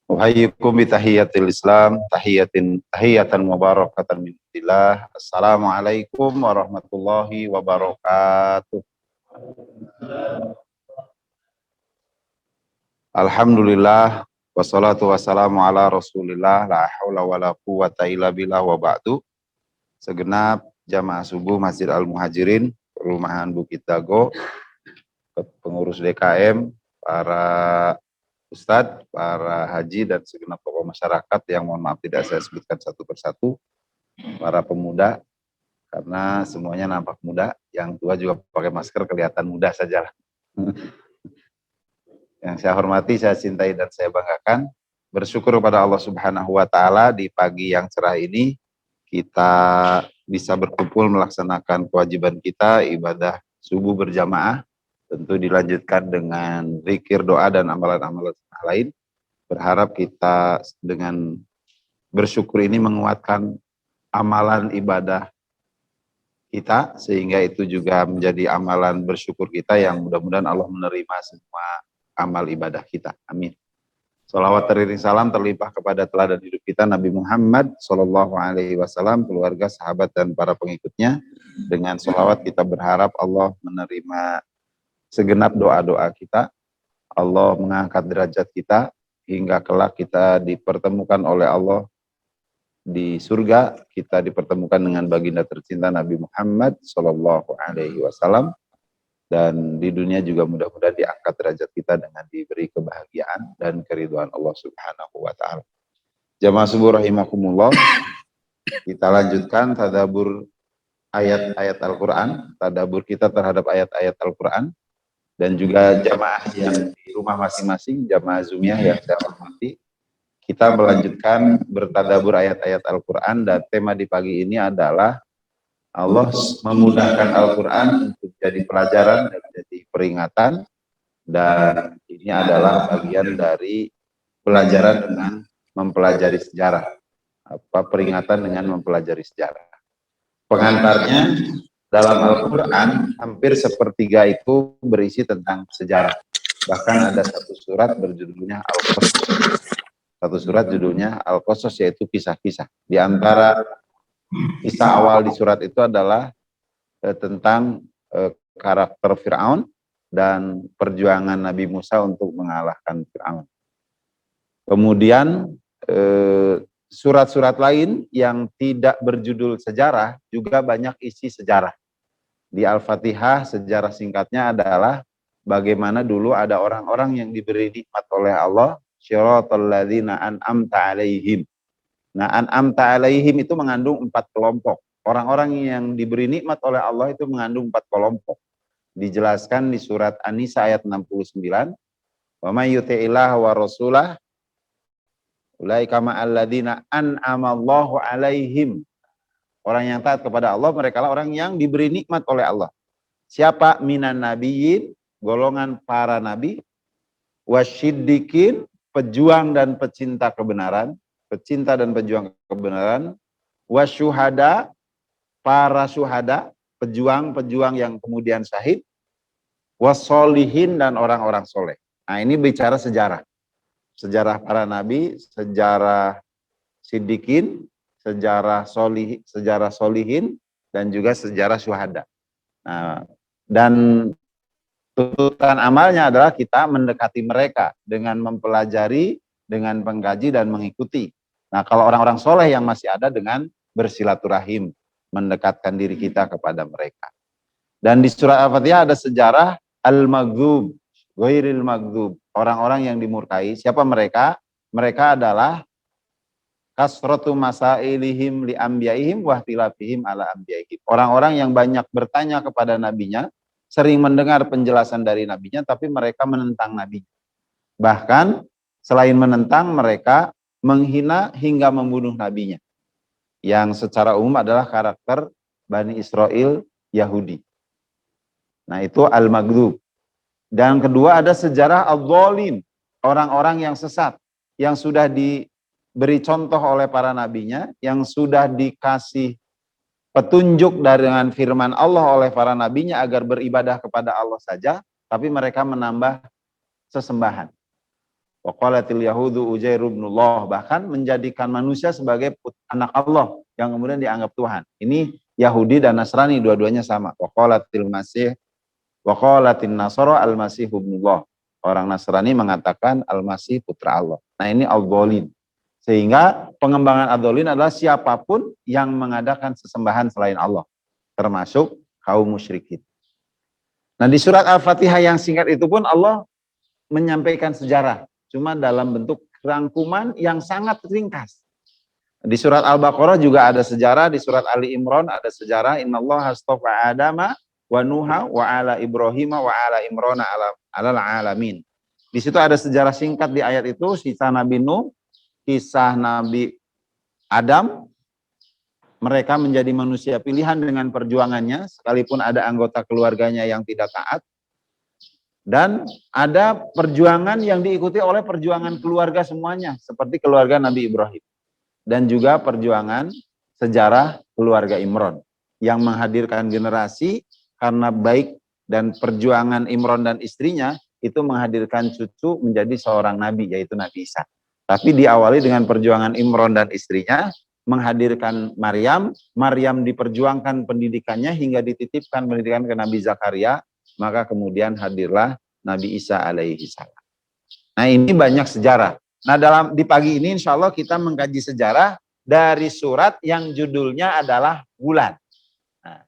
Uhayyikum bitahiyatil Islam, tahiyatan mubarakatan min indillah. Assalamualaikum warahmatullahi wabarakatuh. Alhamdulillah wassalatu wassalamu ala Rasulillah la haula wala quwata illa billah wa ba'du. Segenap jamaah subuh Masjid Al-Muhajirin, Perumahan Bukit Dago, pengurus DKM, para Ustadz, para haji, dan segenap tokoh masyarakat yang mohon maaf tidak saya sebutkan satu persatu, para pemuda, karena semuanya nampak muda, yang tua juga pakai masker kelihatan muda saja. Yang saya hormati, saya cintai, dan saya banggakan, bersyukur kepada Allah Subhanahu wa Ta'ala di pagi yang cerah ini, kita bisa berkumpul melaksanakan kewajiban kita, ibadah subuh berjamaah, tentu dilanjutkan dengan zikir, doa, dan amalan-amalan lain. Berharap kita dengan bersyukur ini menguatkan amalan ibadah kita, sehingga itu juga menjadi amalan bersyukur kita yang mudah-mudahan Allah menerima semua amal ibadah kita. Amin. Sholawat teriring salam terlimpah kepada teladan hidup kita Nabi Muhammad SAW, keluarga, sahabat, dan para pengikutnya. Dengan sholawat kita berharap Allah menerima segenap doa-doa kita, Allah mengangkat derajat kita, hingga kelak kita dipertemukan oleh Allah di surga, kita dipertemukan dengan baginda tercinta Nabi Muhammad SAW, dan di dunia juga mudah-mudahan diangkat derajat kita dengan diberi kebahagiaan dan keridhaan Allah Subhanahu wa Ta'ala. Jamaah subuh rahimakumullah, kita lanjutkan tadabbur ayat-ayat Al-Quran, tadabbur kita terhadap ayat-ayat Al-Quran, dan juga jamaah yang di rumah masing-masing, jamaah Zumiyah yang saya hormati, kita melanjutkan bertadabbur ayat-ayat Al-Quran, dan tema di pagi ini adalah Allah memudahkan Al-Quran untuk jadi pelajaran dan jadi peringatan, dan ini adalah bagian dari pelajaran dengan mempelajari sejarah, peringatan dengan mempelajari sejarah. Pengantarnya, dalam Al-Quran hampir sepertiga itu berisi tentang sejarah. Bahkan ada satu surat berjudulnya Al-Qasas. Satu surat judulnya Al-Qasas, yaitu kisah-kisah. Di antara kisah awal di surat itu adalah tentang karakter Fir'aun dan perjuangan Nabi Musa untuk mengalahkan Fir'aun. Kemudian surat-surat lain yang tidak berjudul sejarah juga banyak isi sejarah. Di Al-Fatihah sejarah singkatnya adalah bagaimana dulu ada orang-orang yang diberi nikmat oleh Allah, syiratal ladzina an'amta alaihim. Nah, an'amta alaihim itu mengandung 4 kelompok. Orang-orang yang diberi nikmat oleh Allah itu mengandung 4 kelompok. Dijelaskan di surat An-Nisa ayat 69. Wa may yuti'illah wa rasulah ulaika ma'al ladzina an'amallahu alaihim. Orang yang taat kepada Allah, mereka lah orang yang diberi nikmat oleh Allah. Siapa? Minan nabiyyin, golongan para nabi, wasyiddiqin, pejuang dan pecinta kebenaran, pecinta dan pejuang kebenaran, wasyuhada, para syuhada, pejuang-pejuang yang kemudian syahid, wassolihin, dan orang-orang soleh. Nah, ini bicara sejarah. Sejarah para nabi, sejarah siddiqin, sejarah solihin, dan juga sejarah syuhada. Nah, dan tuntutan amalnya adalah kita mendekati mereka dengan mempelajari, dengan mengkaji dan mengikuti. Nah, kalau orang-orang soleh yang masih ada dengan bersilaturahim, mendekatkan diri kita kepada mereka. Dan di surat Al-Fatihah ada sejarah al-maghdub, ghairil maghdub, orang-orang yang dimurkai. Siapa mereka? Mereka adalah kasratu masailihim li ambiyaihim wa ihtilafihim ala ambiyaihim. Orang-orang yang banyak bertanya kepada nabinya, sering mendengar penjelasan dari nabinya, tapi mereka menentang nabinya. Bahkan selain menentang, mereka menghina hingga membunuh nabinya. Yang secara umum adalah karakter Bani Israel Yahudi. Nah, itu al-maghdub. Dan kedua ada sejarah al-dhalim, orang-orang yang sesat, yang sudah diberi contoh oleh para nabinya, yang sudah dikasih petunjuk dengan firman Allah oleh para nabinya agar beribadah kepada Allah saja, tapi mereka menambah sesembahan. Wa qalatil yahudu Uzair ibnullah, bahkan menjadikan manusia sebagai anak Allah yang kemudian dianggap Tuhan. Ini Yahudi dan Nasrani dua-duanya sama. Wa qalatil masih wa qalatin nasara al-masih ibnullah. Orang Nasrani mengatakan al-masih putra Allah. Nah, ini al-dhalin. Sehingga pengembangan ad-dhalin adalah siapapun yang mengadakan sesembahan selain Allah, termasuk kaum musyrikin. Nah, di surat Al-Fatihah yang singkat itu pun Allah menyampaikan sejarah, cuma dalam bentuk rangkuman yang sangat ringkas. Di surat Al-Baqarah juga ada sejarah, di surat Ali Imran ada sejarah, innallaha astafa Adama wa Nuha wa ala Ibrahim wa ala Imran alal alamin. Di situ ada sejarah singkat di ayat itu, kisah Nabi Nuh, kisah Nabi Adam. Mereka menjadi manusia pilihan dengan perjuangannya, sekalipun ada anggota keluarganya yang tidak taat. Dan ada perjuangan yang diikuti oleh perjuangan keluarga semuanya, seperti keluarga Nabi Ibrahim. Dan juga perjuangan sejarah keluarga Imran, yang menghadirkan generasi, karena baik dan perjuangan Imran dan istrinya, itu menghadirkan cucu menjadi seorang nabi, yaitu Nabi Isa. Tapi diawali dengan perjuangan Imran dan istrinya, menghadirkan Maryam. Maryam diperjuangkan pendidikannya hingga dititipkan pendidikan ke Nabi Zakaria, maka kemudian hadirlah Nabi Isa alaihi salam. Nah, ini banyak sejarah. Nah, di pagi ini insya Allah kita mengkaji sejarah dari surat yang judulnya adalah bulan. Nah,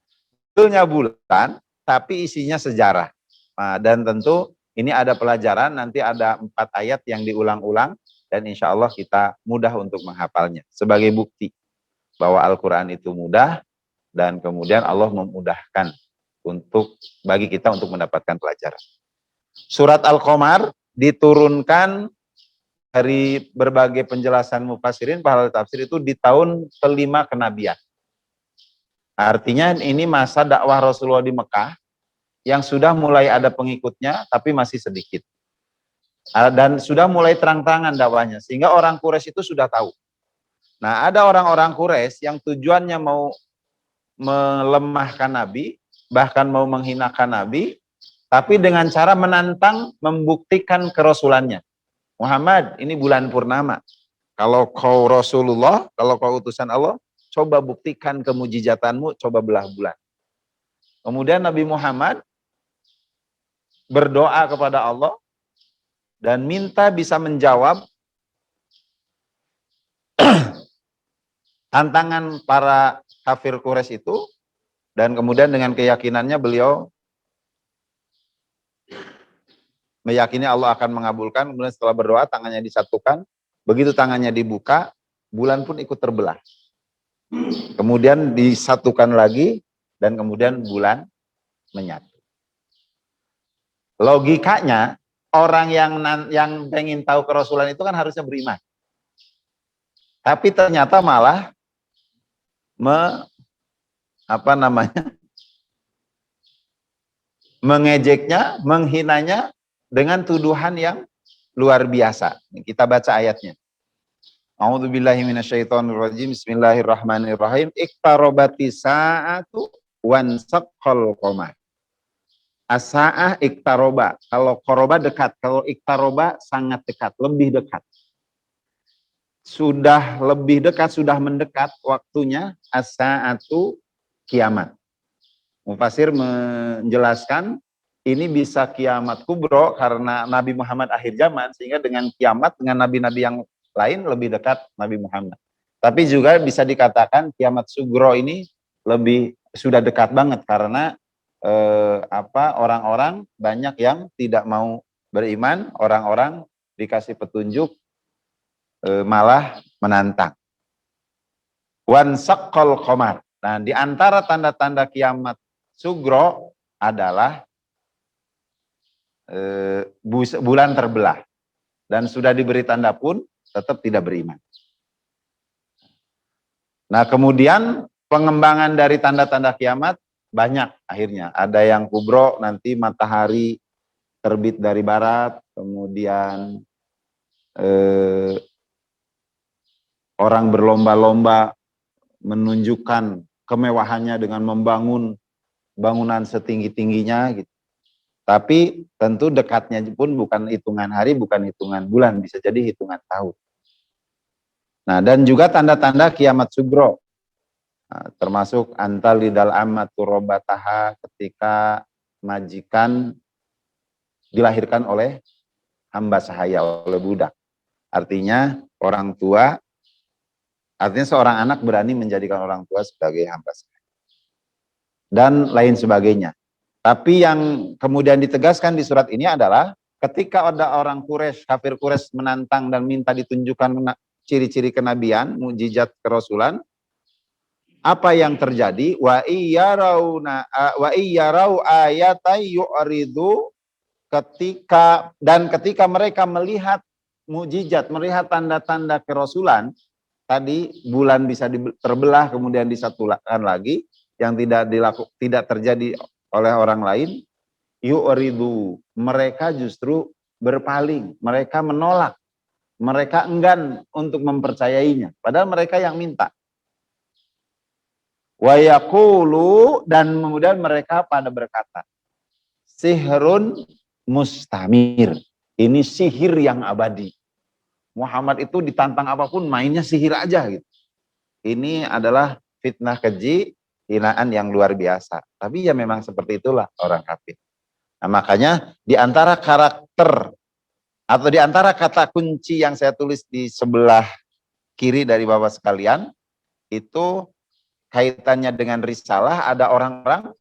judulnya bulan, tapi isinya sejarah. Nah, dan tentu ini ada pelajaran, nanti ada 4 ayat yang diulang-ulang, dan insya Allah kita mudah untuk menghafalnya. Sebagai bukti bahwa Al-Quran itu mudah, dan kemudian Allah memudahkan bagi kita untuk mendapatkan pelajaran. Surat Al-Qamar diturunkan dari berbagai penjelasan mufassirin, para tafsir itu di tahun kelima kenabian. Artinya ini masa dakwah Rasulullah di Mekah yang sudah mulai ada pengikutnya tapi masih sedikit. Dan sudah mulai terang-terangan dakwahnya sehingga orang Quraisy itu sudah tahu. Nah, ada orang-orang Quraisy yang tujuannya mau melemahkan Nabi, bahkan mau menghinakan Nabi, tapi dengan cara menantang, membuktikan kerasulannya. Muhammad, ini bulan purnama. Kalau kau Rasulullah, kalau kau utusan Allah, coba buktikan kemujizatanmu, coba belah bulan. Kemudian Nabi Muhammad berdoa kepada Allah dan minta bisa menjawab tantangan para kafir Quraisy itu, dan kemudian dengan keyakinannya beliau meyakini Allah akan mengabulkan. Kemudian setelah berdoa tangannya disatukan, begitu tangannya dibuka, bulan pun ikut terbelah. Kemudian disatukan lagi, dan kemudian bulan menyatu. Logikanya orang yang pengen tahu kerasulan itu kan harusnya beriman. Tapi ternyata malah mengejeknya, menghinanya dengan tuduhan yang luar biasa. Kita baca ayatnya. A'udzubillahi minasyaitonirrajim. Bismillahirrahmanirrahim. Iqtarabati sa'atu wansaqqal qamar. As-sa'ah iqtaroba. Kalau qoroba dekat, kalau iqtaroba sangat dekat, lebih dekat. Sudah lebih dekat, sudah mendekat waktunya as-sa'atu kiamat. Mufassir menjelaskan ini bisa kiamat kubro karena Nabi Muhammad akhir zaman, sehingga dengan kiamat dengan nabi-nabi yang lain lebih dekat Nabi Muhammad. Tapi juga bisa dikatakan kiamat sugro ini lebih sudah dekat banget karena orang-orang banyak yang tidak mau beriman, orang-orang dikasih petunjuk malah menantang. Wansaqqal qamar. Nah, di antara tanda-tanda kiamat sugro adalah bulan terbelah, dan sudah diberi tanda pun tetap tidak beriman. Nah, kemudian pengembangan dari tanda-tanda kiamat banyak akhirnya. Ada yang kubro, nanti matahari terbit dari barat, kemudian orang berlomba-lomba menunjukkan kemewahannya dengan membangun bangunan setinggi-tingginya gitu. Tapi tentu dekatnya pun bukan hitungan hari, bukan hitungan bulan, bisa jadi hitungan tahun. Nah, dan juga tanda-tanda kiamat sugro. Nah, termasuk antal lidal ammatu robataha, ketika majikan dilahirkan oleh hamba sahaya, oleh budak. Artinya orang tua, artinya seorang anak berani menjadikan orang tua sebagai hamba sahaya. Dan lain sebagainya. Tapi yang kemudian ditegaskan di surat ini adalah ketika ada orang Quraisy, kafir Quraisy menantang dan minta ditunjukkan ciri-ciri kenabian, mukjizat kerasulan, apa yang terjadi? Wa iyyarau ayatai yu'ridu, ketika mereka melihat mukjizat, melihat tanda-tanda kerasulan, tadi bulan bisa terbelah kemudian disatukan lagi, yang tidak terjadi oleh orang lain, yu'ridu, mereka justru berpaling, mereka menolak, mereka enggan untuk mempercayainya, padahal mereka yang minta. Wa yaqulu, dan kemudian mereka pada berkata, sihrun mustamir, ini sihir yang abadi. Muhammad itu ditantang apapun mainnya sihir aja gitu. Ini adalah fitnah keji, hinaan yang luar biasa. Tapi ya memang seperti itulah orang kafir. Nah, makanya di antara karakter atau di antara kata kunci yang saya tulis di sebelah kiri dari Bapak sekalian, itu kaitannya dengan risalah, ada orang-orang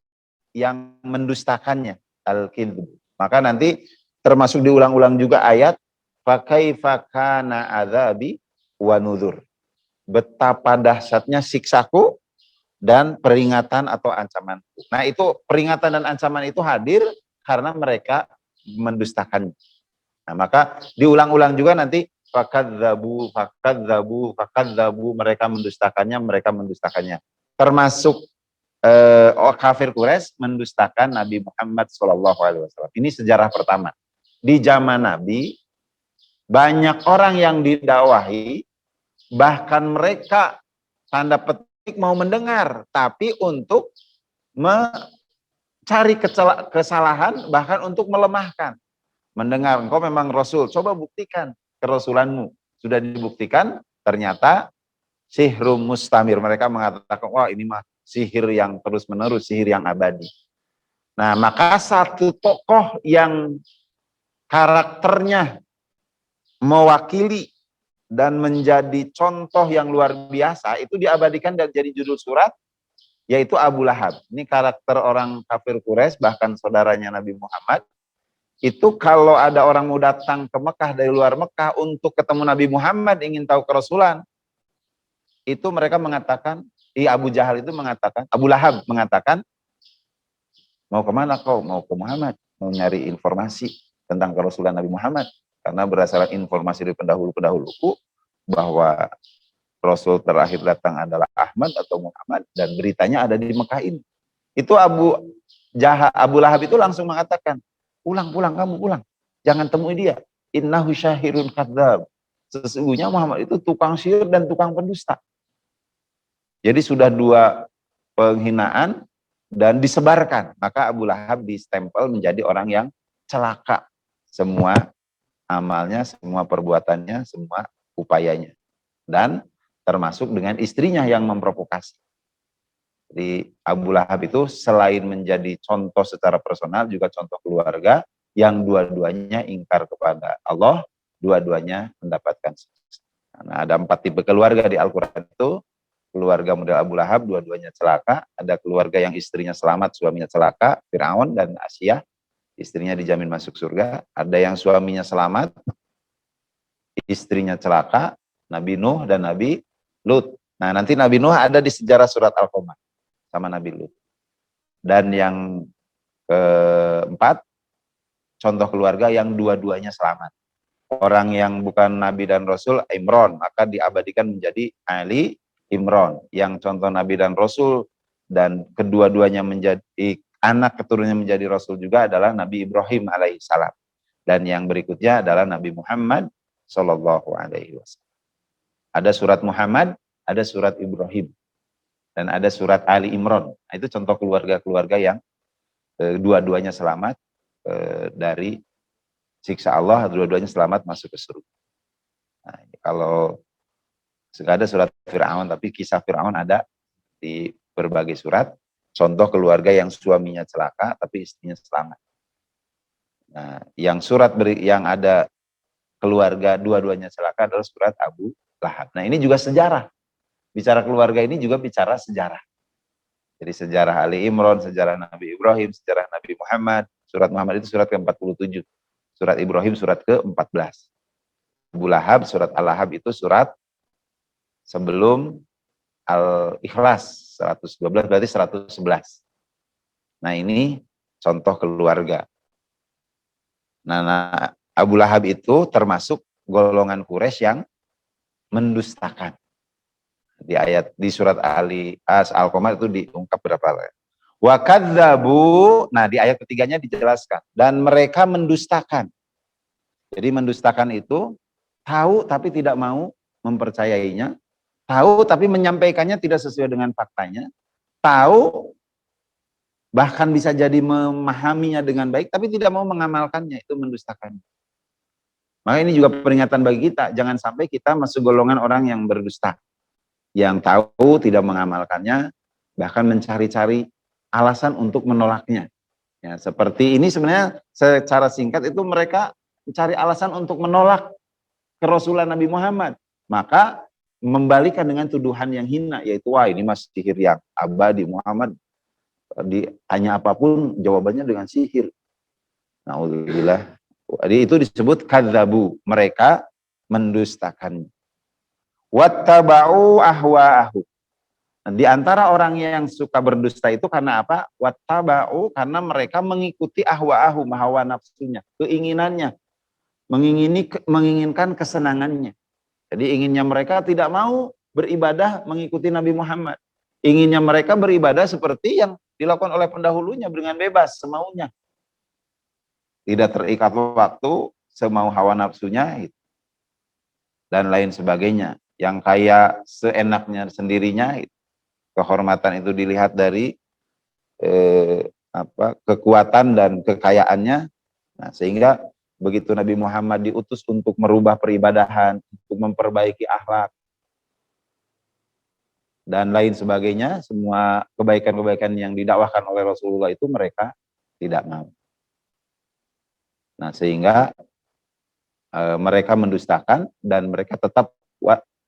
yang mendustakannya, al-kidb. Maka nanti termasuk diulang-ulang juga ayat fakaifa kana adzabi wa nuzur. Betapa dahsyatnya siksaku dan peringatan atau ancamanku. Nah, itu peringatan dan ancaman itu hadir karena mereka mendustakannya. Nah, maka diulang-ulang juga nanti fakadzabu, mereka mendustakannya. Termasuk kafir Quraisy mendustakan Nabi Muhammad SAW. Ini sejarah pertama. Di zaman Nabi, banyak orang yang didakwahi, bahkan mereka tanda petik mau mendengar, tapi untuk mencari kesalahan, bahkan untuk melemahkan. Mendengar, engkau memang Rasul, coba buktikan kerasulanmu. Sudah dibuktikan, ternyata sihrum mustamir. Mereka mengatakan, wah ini mah sihir yang terus menerus, sihir yang abadi. Nah, maka satu tokoh yang karakternya mewakili dan menjadi contoh yang luar biasa, itu diabadikan dan jadi judul surat, yaitu Abu Lahab. Ini karakter orang kafir Quraisy, bahkan saudaranya Nabi Muhammad. Itu kalau ada orang mau datang ke Mekah dari luar Mekah untuk ketemu Nabi Muhammad, ingin tahu kerasulan, itu mereka mengatakan, Abu Jahal itu mengatakan, Abu Lahab mengatakan, mau kemana kau? Mau ke Muhammad, mau nyari informasi tentang kerasulan Nabi Muhammad. Karena berdasarkan informasi dari pendahulu-pendahuluku, bahwa Rasul terakhir datang adalah Ahmad atau Muhammad, dan beritanya ada di Mekah ini. Itu Abu Lahab itu langsung mengatakan, pulang, kamu pulang. Jangan temui dia. Innahu syahirun kadzab. Sesungguhnya Muhammad itu tukang sihir dan tukang pendusta. Jadi sudah dua penghinaan dan disebarkan. Maka Abu Lahab distempel menjadi orang yang celaka. Semua amalnya, semua perbuatannya, semua upayanya. Dan termasuk dengan istrinya yang memprovokasi. Jadi Abu Lahab itu selain menjadi contoh secara personal, juga contoh keluarga yang dua-duanya ingkar kepada Allah, dua-duanya mendapatkan siksa. Nah, ada 4 tipe keluarga di Al-Quran itu. Keluarga model Abu Lahab, dua-duanya celaka. Ada keluarga yang istrinya selamat, suaminya celaka, Fir'aun dan Asyah, istrinya dijamin masuk surga. Ada yang suaminya selamat, istrinya celaka, Nabi Nuh dan Nabi Lut. Nah, nanti Nabi Nuh ada di sejarah surat Al-Qamar sama Nabi Lut. Dan yang keempat, contoh keluarga yang dua-duanya selamat. Orang yang bukan Nabi dan Rasul, Imron, maka diabadikan menjadi Ali Imron. Yang contoh Nabi dan Rasul dan kedua-duanya menjadi anak keturunannya menjadi Rasul juga adalah Nabi Ibrahim alaihissalam. Dan yang berikutnya adalah Nabi Muhammad sallallahu alaihi wasallam. Ada surat Muhammad, ada surat Ibrahim, dan ada surat Ali Imran. Nah, itu contoh keluarga-keluarga yang dua-duanya selamat. dari siksa Allah, dua-duanya selamat masuk ke surga. Nah, kalau nggak ada surat Fir'aun, tapi kisah Fir'aun ada di berbagai surat. Contoh keluarga yang suaminya celaka, tapi istrinya selamat. Nah, yang yang ada keluarga dua-duanya celaka adalah surat Abu Lahab. Nah, ini juga sejarah. Bicara keluarga ini juga bicara sejarah. Jadi sejarah Ali Imran, sejarah Nabi Ibrahim, sejarah Nabi Muhammad. Surat Muhammad itu surat ke-47. Surat Ibrahim surat ke-14. Abu Lahab, surat Al-Lahab itu surat sebelum Al-Ikhlas 112, berarti 111. Nah, ini contoh keluarga. Nah, Abu Lahab itu termasuk golongan Quraisy yang mendustakan. Di surat Al-Qamar itu diungkap berapa kali. Wa kadzabu, nah di ayat ketiganya dijelaskan, dan mereka mendustakan. Jadi mendustakan itu tahu tapi tidak mau mempercayainya, tahu tapi menyampaikannya tidak sesuai dengan faktanya, tahu bahkan bisa jadi memahaminya dengan baik tapi tidak mau mengamalkannya, itu mendustakan. Maka ini juga peringatan bagi kita, jangan sampai kita masuk golongan orang yang berdusta, yang tahu tidak mengamalkannya, bahkan mencari-cari alasan untuk menolaknya. Ya, seperti ini sebenarnya secara singkat itu mereka mencari alasan untuk menolak kerasulan Nabi Muhammad. Maka membalikan dengan tuduhan yang hina, yaitu wah ini mas sihir yang abadi, Muhammad ditanya apapun jawabannya dengan sihir. Na'udzubillah. Jadi itu disebut kadzabu, mereka mendustakannya. Wattaba'u ahwa'ahu. Di antara orang yang suka berdusta itu karena apa? Wattaba'u, karena mereka mengikuti ahwa'ahu, hawa nafsunya, keinginannya, menginginkan kesenangannya. Jadi inginnya mereka tidak mau beribadah mengikuti Nabi Muhammad. Inginnya mereka beribadah seperti yang dilakukan oleh pendahulunya dengan bebas, semaunya. Tidak terikat waktu, semau hawa nafsunya, dan lain sebagainya. Yang kayak seenaknya sendirinya, kehormatan itu dilihat dari kekuatan dan kekayaannya. Nah, sehingga begitu Nabi Muhammad diutus untuk merubah peribadahan, untuk memperbaiki akhlak, dan lain sebagainya, semua kebaikan-kebaikan yang didakwahkan oleh Rasulullah itu mereka tidak mau. Nah, sehingga mereka mendustakan dan mereka tetap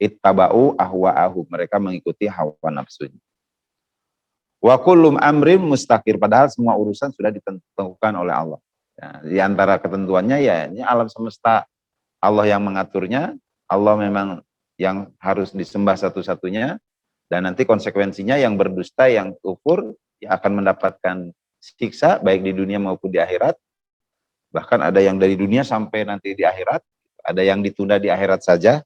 ittaba'u ahwa'ahu, mereka mengikuti hawa nafsunya. Wa kullum amrin mustaqir, padahal semua urusan sudah ditentukan oleh Allah. Nah, di antara ketentuannya ya ini alam semesta, Allah yang mengaturnya, Allah memang yang harus disembah satu-satunya, dan nanti konsekuensinya yang berdusta, yang kufur, ya akan mendapatkan siksa baik di dunia maupun di akhirat. Bahkan ada yang dari dunia sampai nanti di akhirat, ada yang ditunda di akhirat saja,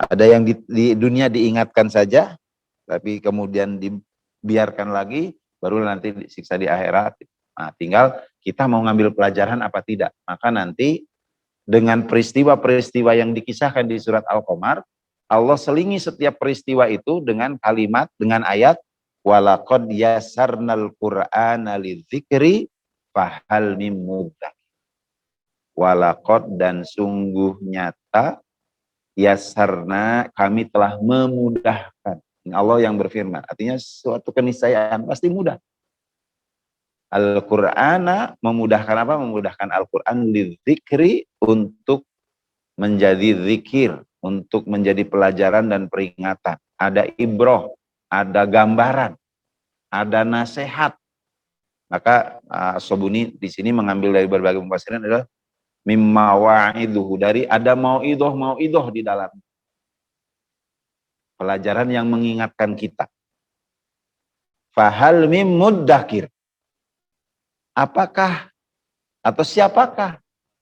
ada yang di dunia diingatkan saja, tapi kemudian dibiarkan lagi, baru nanti disiksa di akhirat. Nah, tinggal kita mau ngambil pelajaran apa tidak. Maka nanti dengan peristiwa-peristiwa yang dikisahkan di surat Al-Qamar, Allah selingi setiap peristiwa itu dengan kalimat, dengan ayat, walaqad yasarnal qur'ana lidzikri fahal mim mudzakir. Walaqad, dan sungguh nyata, yasarna, kami telah memudahkan. Allah yang berfirman, artinya suatu keniscayaan pasti mudah. Al-Qur'ana, memudahkan apa? Memudahkan Al-Qur'an lidzikri, untuk menjadi zikir, untuk menjadi pelajaran dan peringatan. Ada ibroh, ada gambaran, ada nasihat. Maka Sobuni di sini mengambil dari berbagai mufassirin adalah mimma wa'iduhu, dari ada mau'idoh di dalam. Pelajaran yang mengingatkan kita. Fahal mim muddakir. Apakah atau siapakah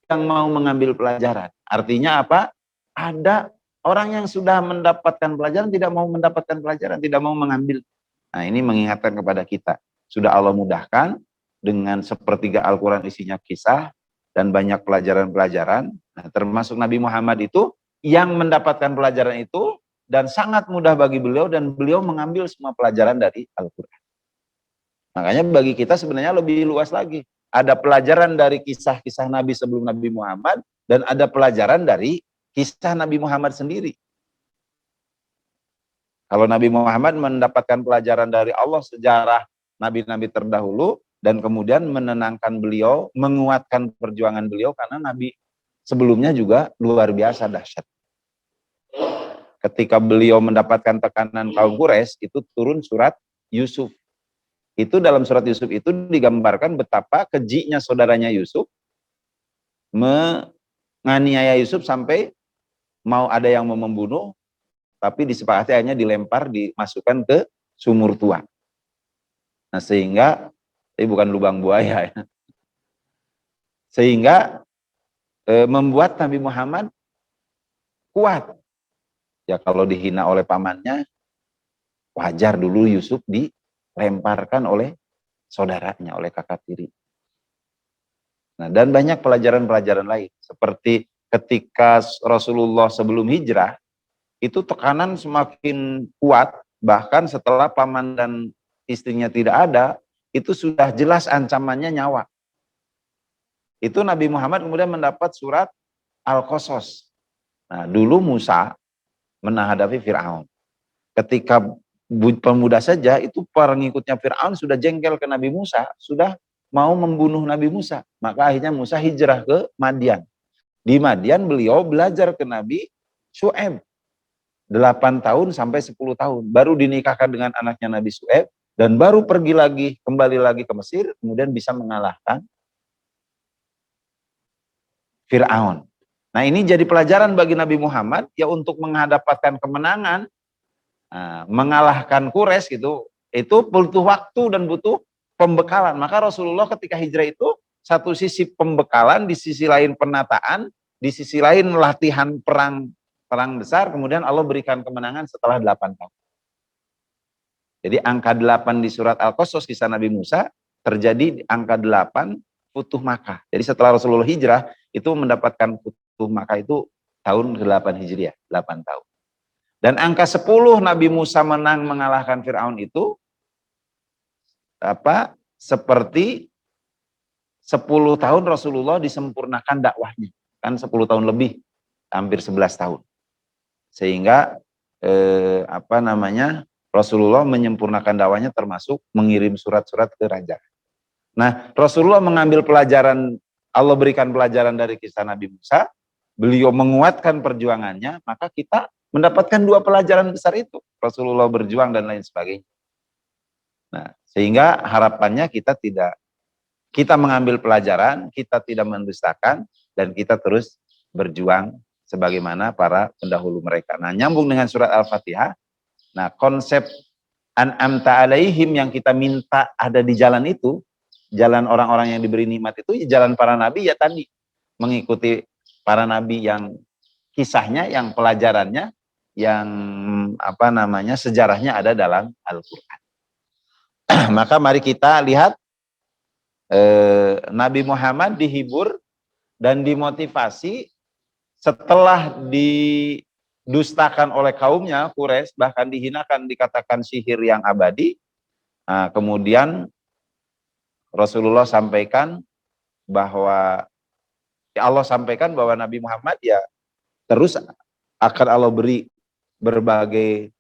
yang mau mengambil pelajaran? Artinya apa? Ada orang yang sudah mendapatkan pelajaran, tidak mau mendapatkan pelajaran, tidak mau mengambil. Nah, ini mengingatkan kepada kita. Sudah Allah mudahkan dengan sepertiga Al-Quran isinya kisah dan banyak pelajaran-pelajaran. Nah, termasuk Nabi Muhammad itu yang mendapatkan pelajaran itu dan sangat mudah bagi beliau, dan beliau mengambil semua pelajaran dari Al-Quran. Makanya bagi kita sebenarnya lebih luas lagi. ada pelajaran dari kisah-kisah Nabi sebelum Nabi Muhammad, dan ada pelajaran dari kisah Nabi Muhammad sendiri. Kalau Nabi Muhammad mendapatkan pelajaran dari Allah sejarah Nabi-Nabi terdahulu, dan kemudian menenangkan beliau, menguatkan perjuangan beliau, karena Nabi sebelumnya juga luar biasa dahsyat. Ketika beliau mendapatkan tekanan kaum Quraisy, itu turun surat Yusuf. Itu dalam surat Yusuf itu digambarkan betapa kejinya saudaranya Yusuf menganiaya Yusuf sampai mau ada yang mau membunuh, tapi disepakati hanya dilempar, dimasukkan ke sumur tua. Nah sehingga, ini bukan lubang buaya ya, sehingga membuat Nabi Muhammad kuat. Ya kalau dihina oleh pamannya, wajar dulu Yusuf dilemparkan oleh saudaranya, oleh kakak tiri. Nah, dan banyak pelajaran-pelajaran lain. Seperti ketika Rasulullah sebelum hijrah, itu tekanan semakin kuat, bahkan setelah paman dan istrinya tidak ada, itu sudah jelas ancamannya nyawa. Itu Nabi Muhammad kemudian mendapat surat Al-Qasas. Nah, dulu Musa menghadapi Fir'aun. Ketika pemuda saja, itu pengikutnya Fir'aun sudah jengkel ke Nabi Musa, sudah mau membunuh Nabi Musa. Maka akhirnya Musa hijrah ke Madian. Di Madian beliau belajar ke Nabi Syu'aib. 8 tahun sampai 10 tahun. Baru dinikahkan dengan anaknya Nabi Syu'aib, dan baru pergi lagi, kembali lagi ke Mesir, kemudian bisa mengalahkan Fir'aun. Nah ini jadi pelajaran bagi Nabi Muhammad, ya untuk menghadapkan kemenangan, mengalahkan Quraisy gitu, itu butuh waktu dan butuh pembekalan. Maka Rasulullah ketika hijrah itu, satu sisi pembekalan, di sisi lain penataan, di sisi lain latihan perang besar, kemudian Allah berikan kemenangan setelah 8 tahun. Jadi angka 8 di surat Al-Qasas kisah Nabi Musa, terjadi di angka 8 Futuh Makkah. Jadi setelah Rasulullah hijrah, itu mendapatkan Futuh Makkah itu tahun ke-8 Hijriah, 8 tahun. Dan angka 10 Nabi Musa menang mengalahkan Fir'aun itu, seperti 10 tahun Rasulullah disempurnakan dakwahnya. Kan 10 tahun lebih, hampir 11 tahun. Sehingga Rasulullah menyempurnakan dakwahnya, termasuk mengirim surat-surat ke raja. Nah, Rasulullah mengambil pelajaran, Allah berikan pelajaran dari kisah Nabi Musa, beliau menguatkan perjuangannya, maka kita mendapatkan 2 pelajaran besar itu. Rasulullah berjuang dan lain sebagainya. Nah, sehingga harapannya kita mengambil pelajaran, kita tidak mendustakan, dan kita terus berjuang sebagaimana para pendahulu mereka. Nah, nyambung dengan surat Al-Fatihah. Nah, konsep an'amta alaihim yang kita minta ada di jalan itu, jalan orang-orang yang diberi nikmat itu, jalan para nabi, ya tadi mengikuti para nabi yang kisahnya, yang pelajarannya, yang sejarahnya ada dalam Al-Quran. Maka mari kita lihat Nabi Muhammad dihibur dan dimotivasi setelah didustakan oleh kaumnya Quraisy, bahkan dihinakan, dikatakan sihir yang abadi. Nah, kemudian Rasulullah sampaikan bahwa Allah sampaikan bahwa Nabi Muhammad ya terus akan Allah beri berbagai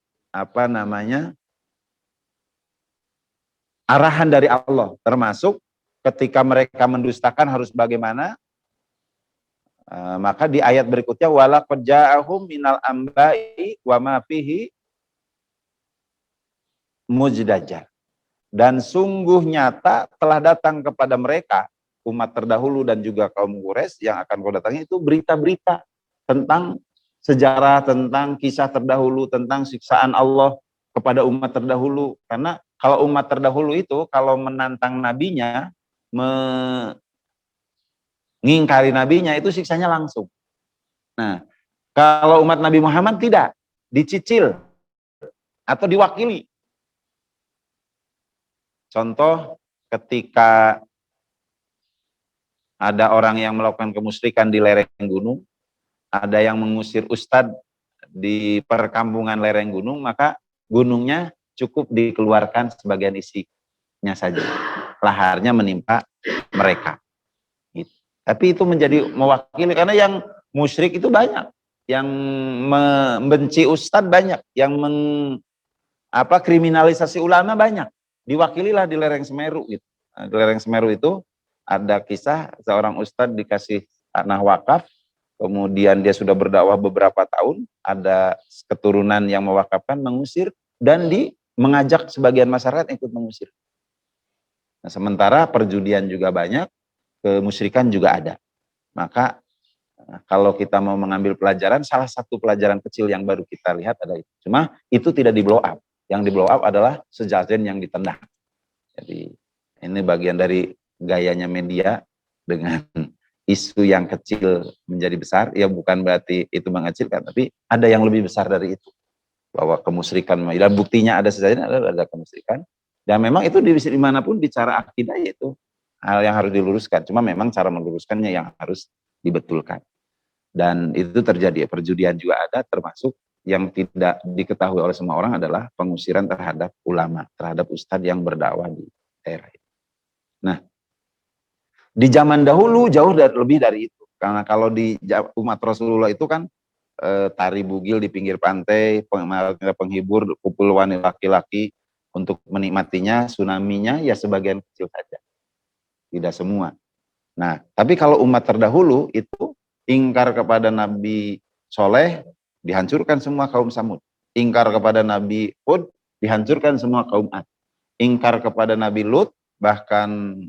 arahan dari Allah, termasuk ketika mereka mendustakan harus bagaimana. Maka di ayat berikutnya, walaqad ja'ahum minal amba'i wa ma fihi mujdajar. Dan sungguh nyata telah datang kepada mereka, umat terdahulu dan juga kaum Quraisy yang akan kau datangi, itu berita-berita tentang sejarah, tentang kisah terdahulu, tentang siksaan Allah kepada umat terdahulu. Karena kalau umat terdahulu itu, kalau menantang nabinya, mengingkari nabinya, itu siksanya langsung. Nah, kalau umat Nabi Muhammad tidak, dicicil atau diwakili. Contoh, ketika ada orang yang melakukan kemusyrikan di lereng gunung, ada yang mengusir ustadz di perkampungan lereng gunung, maka gunungnya cukup dikeluarkan sebagian isinya saja. laharnya menimpa mereka. Gitu. Tapi itu menjadi mewakili, karena yang musyrik itu banyak, yang membenci ustadz banyak, yang kriminalisasi ulama banyak. Diwakililah di lereng Semeru gitu. Nah, di lereng Semeru itu ada kisah seorang ustadz dikasih tanah wakaf, kemudian dia sudah berdakwah beberapa tahun, ada keturunan yang mewakafkan, mengusir, dan mengajak sebagian masyarakat ikut mengusir. Nah, sementara perjudian juga banyak, kemusyrikan juga ada. Maka kalau kita mau mengambil pelajaran, salah satu pelajaran kecil yang baru kita lihat ada itu. Cuma itu tidak di blow up. Yang di blow up adalah sejajen yang ditendang. Jadi ini bagian dari gayanya media dengan isu yang kecil menjadi besar. Ya bukan berarti itu mengecilkan, tapi ada yang lebih besar dari itu. Bahwa kemusyrikan, dan buktinya ada sejajen, ada kemusyrikan. Dan memang itu dimanapun bicara akidah, itu hal yang harus diluruskan. Cuma memang cara meluruskannya yang harus dibetulkan. Dan itu terjadi, perjudian juga ada, termasuk yang tidak diketahui oleh semua orang adalah pengusiran terhadap ulama, terhadap ustadz yang berdakwah di daerah itu. Nah, di zaman dahulu jauh lebih dari itu. Karena kalau di umat Rasulullah itu kan tari bugil di pinggir pantai, penghibur, kumpul wanita laki-laki untuk menikmatinya, tsunami-nya ya sebagian kecil saja. Tidak semua. Nah, tapi kalau umat terdahulu itu ingkar kepada Nabi Soleh, dihancurkan semua kaum Samud. Ingkar kepada Nabi Hud, dihancurkan semua kaum Ad. Ingkar kepada Nabi Lut, bahkan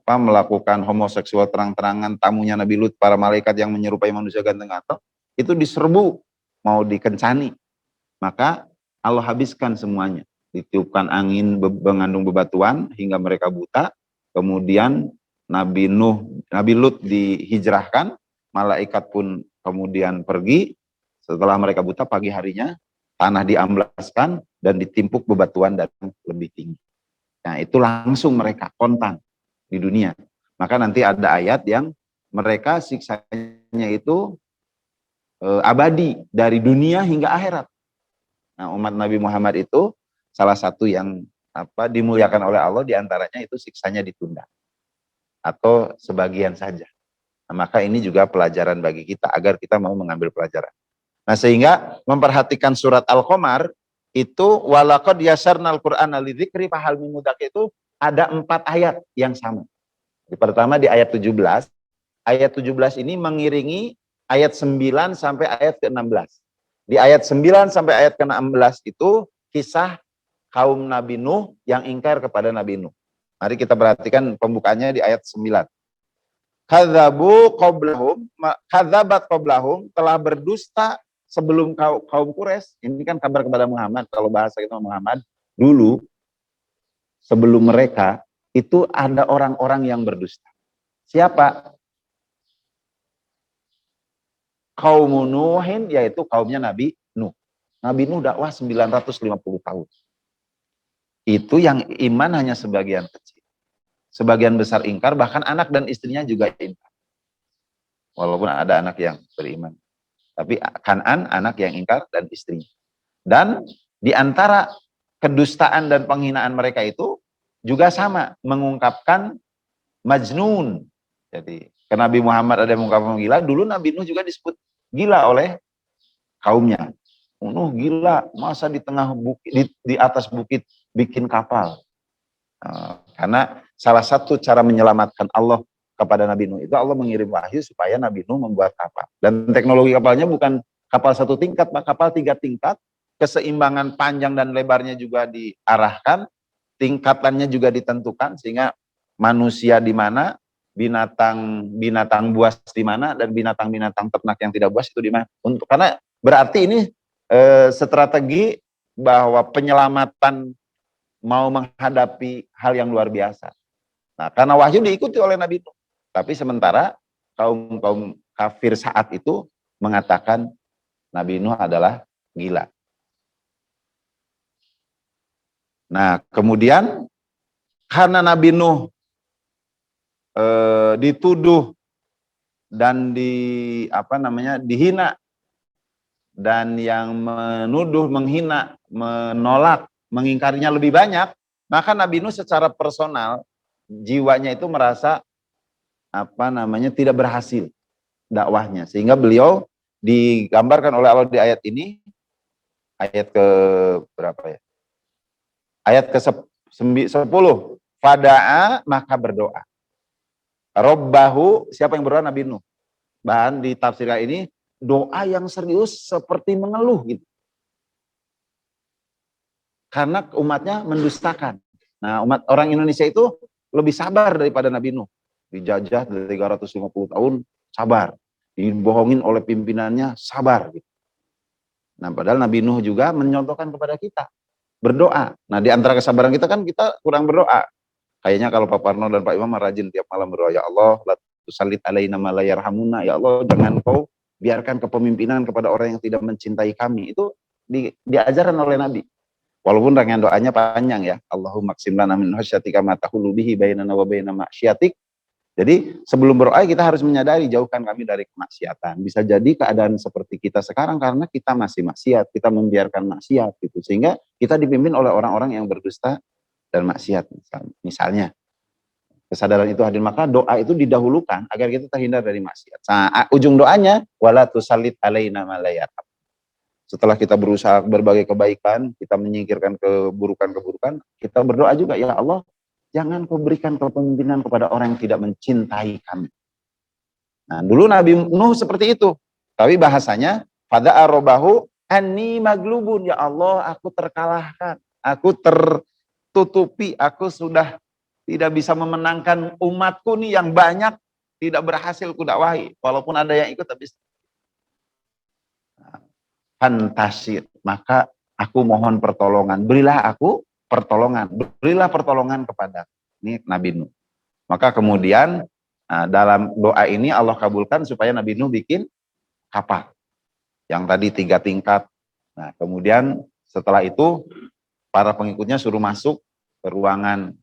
melakukan homoseksual terang-terangan, tamunya Nabi Lut, para malaikat yang menyerupai manusia ganteng-ganteng, itu diserbu, mau dikencani. Maka Allah habiskan semuanya. Ditiupkan angin mengandung bebatuan hingga mereka buta. Kemudian Nabi Lut dihijrahkan, malaikat pun kemudian pergi. Setelah mereka buta, pagi harinya tanah diamblaskan dan ditimpuk bebatuan dan lebih tinggi. Nah, itu langsung mereka kontan di dunia. Maka nanti ada ayat yang mereka siksanya itu abadi dari dunia hingga akhirat. Nah, umat Nabi Muhammad itu salah satu yang dimuliakan oleh Allah, diantaranya itu siksanya ditunda atau sebagian saja. Nah, maka ini juga pelajaran bagi kita agar kita mau mengambil pelajaran. Nah, sehingga memperhatikan surat Al-Qamar itu walaqad yasarnal Qur'ana lidzikri fahal min mudzakir, itu ada 4 ayat yang sama. Pertama di ayat 17. Ayat 17 ini mengiringi ayat 9 sampai ayat ke-16. Di ayat 9 sampai ayat ke-16 itu kisah kaum Nabi Nuh yang ingkar kepada Nabi Nuh. Mari kita perhatikan pembukaannya di ayat 9. Kadzabat qablahum, telah berdusta sebelum kaum Quraisy. Ini kan kabar kepada Muhammad, kalau bahasa kita Muhammad, dulu sebelum mereka itu ada orang-orang yang berdusta. Siapa? Kaum Nuhin, yaitu kaumnya Nabi Nuh. Nabi Nuh dakwah 950 tahun. Itu yang iman hanya sebagian kecil. Sebagian besar ingkar, bahkan anak dan istrinya juga ingkar. Walaupun ada anak yang beriman. Tapi Kan'an anak yang ingkar dan istrinya. Dan di antara kedustaan dan penghinaan mereka itu juga sama, mengungkapkan majnun. Jadi, ke Nabi Muhammad ada yang mengungkapkan gila, dulu Nabi Nuh juga disebut gila oleh kaumnya. Nuh gila, masa di tengah bukit, di atas bukit bikin kapal. Karena salah satu cara menyelamatkan Allah kepada Nabi Nuh itu Allah mengirim wahyu supaya Nabi Nuh membuat kapal. Dan teknologi kapalnya bukan kapal 1 tingkat, kapal 3 tingkat, keseimbangan panjang dan lebarnya juga diarahkan, tingkatannya juga ditentukan, sehingga manusia di mana, binatang buas di mana, dan binatang-binatang ternak yang tidak buas itu di mana. Karena berarti ini strategi bahwa penyelamatan mau menghadapi hal yang luar biasa. Nah, karena wahyu diikuti oleh Nabi Nuh. Tapi sementara kaum kafir saat itu mengatakan Nabi Nuh adalah gila. Nah, kemudian karena Nabi Nuh dituduh dan dihina, dan yang menuduh, menghina, menolak, mengingkarinya lebih banyak, maka Nabi Nuh secara personal jiwanya itu merasa tidak berhasil dakwahnya, sehingga beliau digambarkan oleh Allah di ayat ini, ayat ke berapa ya? Ayat ke 10. Fada'a, maka berdoa. Robbahu, siapa yang berdoa? Nabi Nuh. Bahan di tafsirnya ini doa yang serius seperti mengeluh gitu. Karena umatnya mendustakan. Nah, umat orang Indonesia itu lebih sabar daripada Nabi Nuh. Dijajah 350 tahun, sabar. Dibohongin oleh pimpinannya, sabar gitu. Nah, padahal Nabi Nuh juga menyontohkan kepada kita berdoa. Nah, di antara kesabaran kita kan kita kurang berdoa. Kayaknya kalau Pak Parno dan Pak Imam rajin tiap malam berdoa, ya Allah, la tusallit alaina ma la yarhamuna, ya Allah, jangan kau biarkan kepemimpinan kepada orang yang tidak mencintai kami. Itu diajarkan oleh Nabi. Walaupun rangkaian doanya panjang ya. Allahumma qsim lana min khasyatika ma tahulu bihi bainana wa baina ma'syiatik. Jadi sebelum berdoa kita harus menyadari jauhkan kami dari kemaksiatan. Bisa jadi keadaan seperti kita sekarang karena kita masih maksiat, kita membiarkan maksiat gitu. Sehingga kita dipimpin oleh orang-orang yang berdusta dan maksiat misalnya. Kesadaran itu hadir, maka doa itu didahulukan agar kita terhindar dari maksiat. Nah, ujung doanya wala tusallit alaina ma la yarham. Setelah kita berusaha berbagai kebaikan, kita menyingkirkan keburukan-keburukan, kita berdoa juga, ya Allah, jangan kau berikan kepemimpinan kepada orang yang tidak mencintai kami. Nah, dulu Nabi Nuh seperti itu. Tapi bahasanya, fada'a robbahu anni maglubun. Ya Allah, aku terkalahkan. Aku tertutupi. Aku sudah tidak bisa memenangkan umatku nih yang banyak. Tidak berhasil kudakwahi. Walaupun ada yang ikut, tapi fantasir. Maka aku mohon pertolongan. Berilah aku pertolongan. Berilah pertolongan kepada ini Nabi Nuh. Maka kemudian dalam doa ini Allah kabulkan supaya Nabi Nuh bikin kapal. Yang tadi 3 tingkat. Nah, kemudian setelah itu para pengikutnya suruh masuk ke ruangan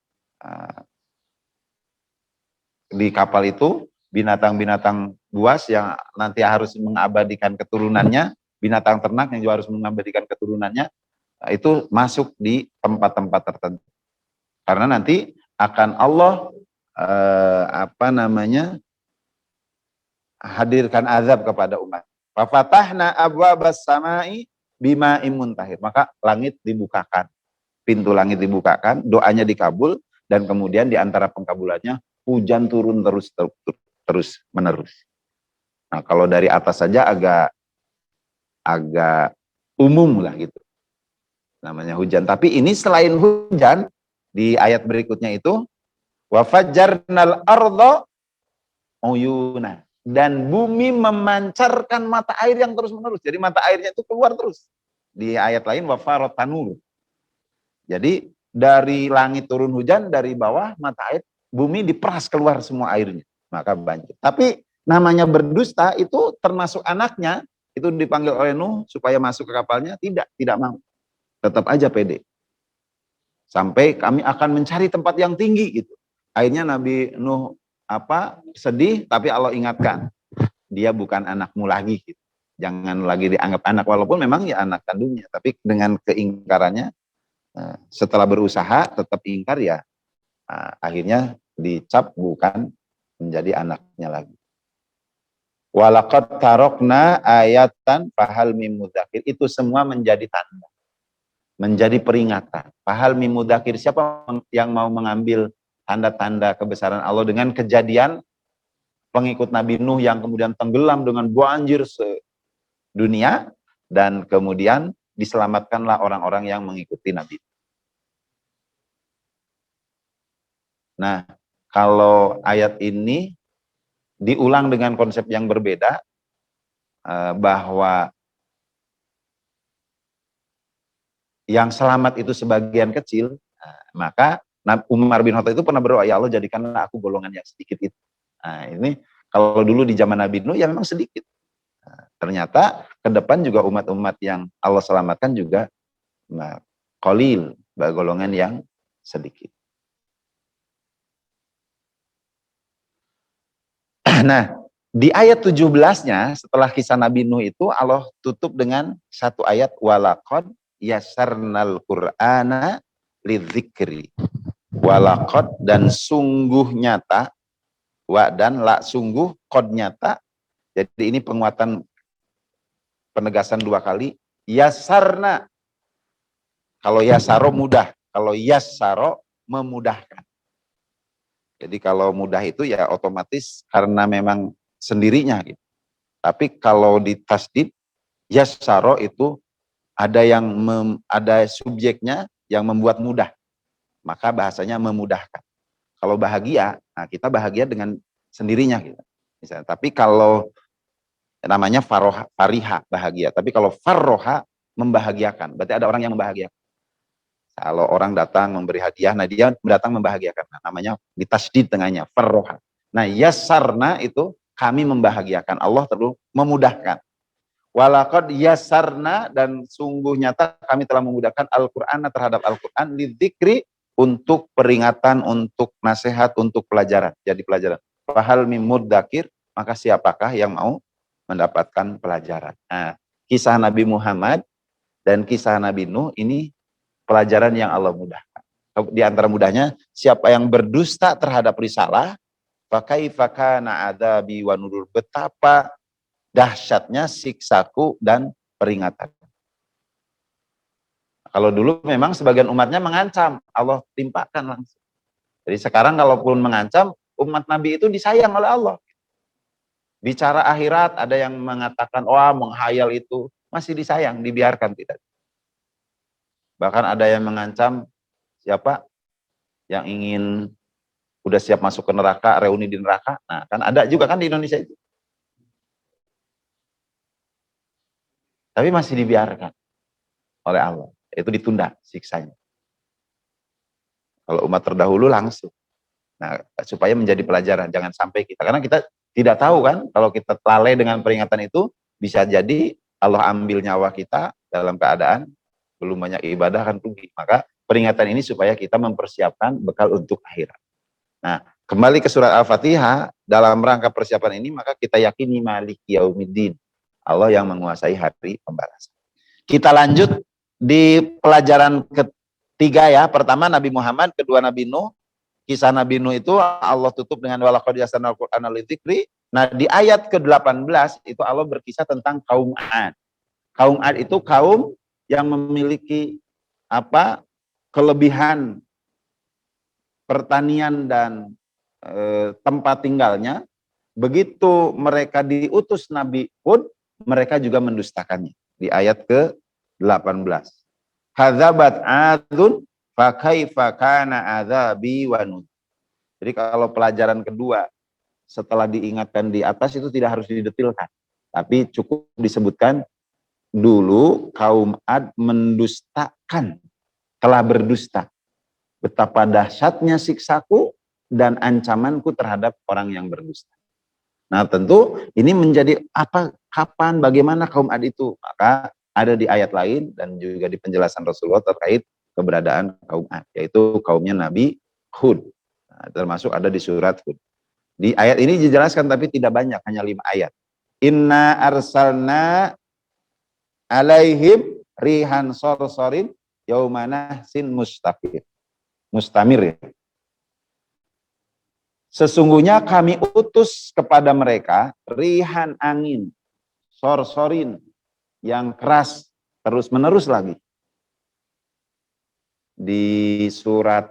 di kapal itu, binatang-binatang buas yang nanti harus mengabadikan keturunannya, binatang ternak yang juga harus mengabadikan keturunannya, itu masuk di tempat-tempat tertentu. Karena nanti akan Allah hadirkan azab kepada umat. Fafatahna abwabas samai bima'im muntahir. Maka langit dibukakan, pintu langit dibukakan, doanya dikabul, dan kemudian di antara pengkabulannya hujan turun terus menerus. Nah, kalau dari atas saja agak umum lah gitu. Namanya hujan. Tapi ini selain hujan, di ayat berikutnya itu wa fajjarnal arda uyuna, dan bumi memancarkan mata air yang terus-menerus. Jadi mata airnya itu keluar terus. Di ayat lain wa farat tanur. Jadi dari langit turun hujan, dari bawah mata air, bumi diperas keluar semua airnya, maka banjir. Tapi namanya berdusta itu termasuk anaknya, itu dipanggil oleh Nuh supaya masuk ke kapalnya, tidak mau. Tetap aja pede. Sampai kami akan mencari tempat yang tinggi gitu. Akhirnya Nabi Nuh sedih, tapi Allah ingatkan, dia bukan anakmu lagi gitu. Jangan lagi dianggap anak, walaupun memang ya anak kandungnya, tapi dengan keingkarannya, setelah berusaha tetap ingkar ya, akhirnya dicap bukan menjadi anaknya lagi. Walaqad tarokna ayatan fahal mim mudzakir. Itu semua menjadi tanda, menjadi peringatan. Fahal mim mudzakir, siapa yang mau mengambil tanda-tanda kebesaran Allah dengan kejadian pengikut Nabi Nuh yang kemudian tenggelam dengan banjir sedunia, dan kemudian diselamatkanlah orang-orang yang mengikuti Nabi. Nah, kalau ayat ini diulang dengan konsep yang berbeda, bahwa yang selamat itu sebagian kecil, maka Umar bin Khattab itu pernah berdoa, ya Allah jadikanlah aku golongan yang sedikit itu. Nah, ini kalau dulu di zaman Nabi Nuh ya memang sedikit. Ternyata ke depan juga umat-umat yang Allah selamatkan juga qalil, golongan yang sedikit. Nah, di ayat 17-nya setelah kisah Nabi Nuh itu Allah tutup dengan satu ayat, walaqad yasarnal qur'ana lidzikri. walaqad dan sungguh nyata, wa dan la sungguh, qad nyata. Jadi ini penguatan penegasan dua kali. Yasarna, kalau yasaro mudah, kalau yasaro memudahkan. Jadi kalau mudah itu ya otomatis karena memang sendirinya gitu. Tapi kalau di tasdid yasaro itu ada yang ada subjeknya yang membuat mudah. Maka bahasanya memudahkan. Kalau bahagia, nah kita bahagia dengan sendirinya gitu. Misalnya, tapi kalau namanya faroha, fariha bahagia. Tapi kalau farroha membahagiakan, berarti ada orang yang membahagiakan. Kalau orang datang memberi hadiah, nah dia datang membahagiakan. Nah, namanya ditasdid tengahnya, farroha. Nah, yasarna itu kami membahagiakan. Allah terus memudahkan. Walaqad yasarna dan sungguh nyata kami telah memudahkan Al-Qur'an terhadap Al-Qur'an lidzikri untuk peringatan, untuk nasihat, untuk pelajaran. Jadi pelajaran. Fahal mim mudzakir, maka siapakah yang mau mendapatkan pelajaran. Nah, kisah Nabi Muhammad dan kisah Nabi Nuh ini pelajaran yang Allah mudahkan. Di antara mudahnya, siapa yang berdusta terhadap risalah, fakaifa kana adzabi wa nurur, betapa dahsyatnya siksaku dan peringatan. Kalau dulu memang sebagian umatnya mengancam, Allah timpakan langsung. Jadi sekarang kalaupun mengancam, umat Nabi itu disayang oleh Allah. Bicara akhirat, ada yang mengatakan, wah menghayal itu, masih disayang, dibiarkan tidak. Bahkan ada yang mengancam, siapa yang ingin udah siap masuk ke neraka, reuni di neraka. Nah, kan ada juga kan di Indonesia itu. Tapi masih dibiarkan oleh Allah. Itu ditunda siksanya. Kalau umat terdahulu langsung. Nah, supaya menjadi pelajaran, jangan sampai kita, karena kita tidak tahu kan, kalau kita lalai dengan peringatan itu, bisa jadi Allah ambil nyawa kita dalam keadaan belum banyak ibadah kan rugi. Maka peringatan ini supaya kita mempersiapkan bekal untuk akhirat. Nah, kembali ke surat Al-Fatihah, dalam rangka persiapan ini, maka kita yakini Maliki Yaumiddin, Allah yang menguasai hari pembalasan. Kita lanjut di pelajaran ketiga ya, pertama Nabi Muhammad, kedua Nabi Nuh. Kisah Nabi Nuh itu Allah tutup dengan walaqad yassarnal Qur'ana lidzikri. Nah, di ayat ke-18 itu Allah berkisah tentang kaum Ad. Kaum Ad itu kaum yang memiliki apa? Kelebihan pertanian dan tempat tinggalnya. Begitu mereka diutus Nabi Hud, mereka juga mendustakannya. Di ayat ke-18. Kadzabat Adun fakaifa kana adzabi wa nuzur. Jadi kalau pelajaran kedua setelah diingatkan di atas itu tidak harus didetilkan, tapi cukup disebutkan dulu kaum Ad mendustakan, telah berdusta. Betapa dahsyatnya siksaku dan ancamanku terhadap orang yang berdusta. Nah, tentu ini menjadi apa, kapan, bagaimana kaum Ad itu? Maka ada di ayat lain dan juga di penjelasan Rasulullah terkait keberadaan kaum Ad, yaitu kaumnya Nabi Hud. Nah, termasuk ada di surat Hud. Di ayat ini dijelaskan tapi tidak banyak, hanya 5 ayat. Inna arsalna alaihim rihan sorsorin yaumana sin mustamir ya. Sesungguhnya kami utus kepada mereka rihan angin sorsorin yang keras terus menerus lagi. Di surat